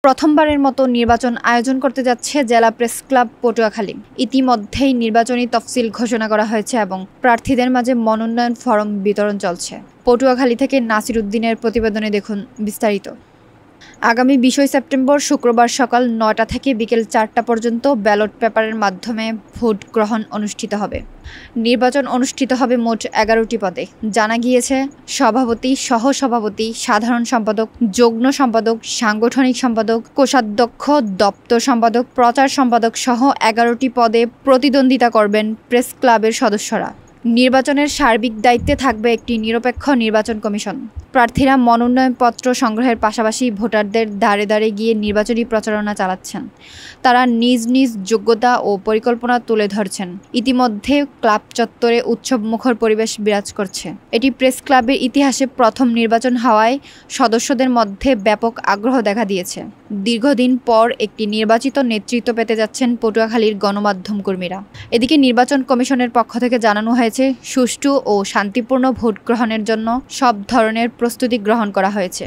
প্রথমবারের মতো নির্বাচন আয়োজন করতে যাচ্ছে জেলা প্রেস ক্লাব পটুয়াখালী। ইতিমধ্যেই নির্বাচনী তফসিল ঘোষণা করা হয়েছে এবং প্রার্থীদের মাঝে মনোনয়ন ফরম বিতরণ চলছে। পটুয়াখালী থেকে নাসির উদ্দিনের প্রতিবেদনে দেখুন বিস্তারিত। আগামী ২০ সেপ্টেম্বর শুক্রবার সকাল ৯টা থেকে বিকেল ৪টা পর্যন্ত ব্যালট পেপারের মাধ্যমে ভোট গ্রহণ অনুষ্ঠিত হবে। নির্বাচন অনুষ্ঠিত হবে মোট ১১টি পদে। জানা গিয়েছে, সভাপতি, সহসভাপতি, সাধারণ সম্পাদক, যুগ্ম সম্পাদক, সাংগঠনিক সম্পাদক, কোষাধ্যক্ষ, দপ্তর সম্পাদক, প্রচার সম্পাদক সহ ১১টি পদে প্রতিদ্বন্দ্বিতা করবেন প্রেস ক্লাবের সদস্যরা। নির্বাচনের সার্বিক দায়িত্বে থাকবে একটি নিরপেক্ষ নির্বাচন কমিশন। প্রার্থীরা মনোনয়নপত্র সংগ্রহের পাশাপাশি ভোটারদের দ্বারে দ্বারে গিয়ে নির্বাচনী প্রচারণা চালাচ্ছেন। তারা নিজ নিজ যোগ্যতা ও পরিকল্পনা তুলে ধরছেন। ইতিমধ্যে ক্লাব চত্বরে উৎসবমুখর পরিবেশ বিরাজ করছে। এটি প্রেস ক্লাবের ইতিহাসে প্রথম নির্বাচন হওয়ায় সদস্যদের মধ্যে ব্যাপক আগ্রহ দেখা দিয়েছে। দীর্ঘদিন পর একটি নির্বাচিত নেতৃত্ব পেতে যাচ্ছেন পটুয়াখালীর গণমাধ্যম কর্মীরা। এদিকে নির্বাচন কমিশনের পক্ষ থেকে জানানো হয়েছে, সুষ্ঠু ও শান্তিপূর্ণ ভোট গ্রহণের জন্য সব ধরনের প্রস্তুতি গ্রহণ করা হয়েছে।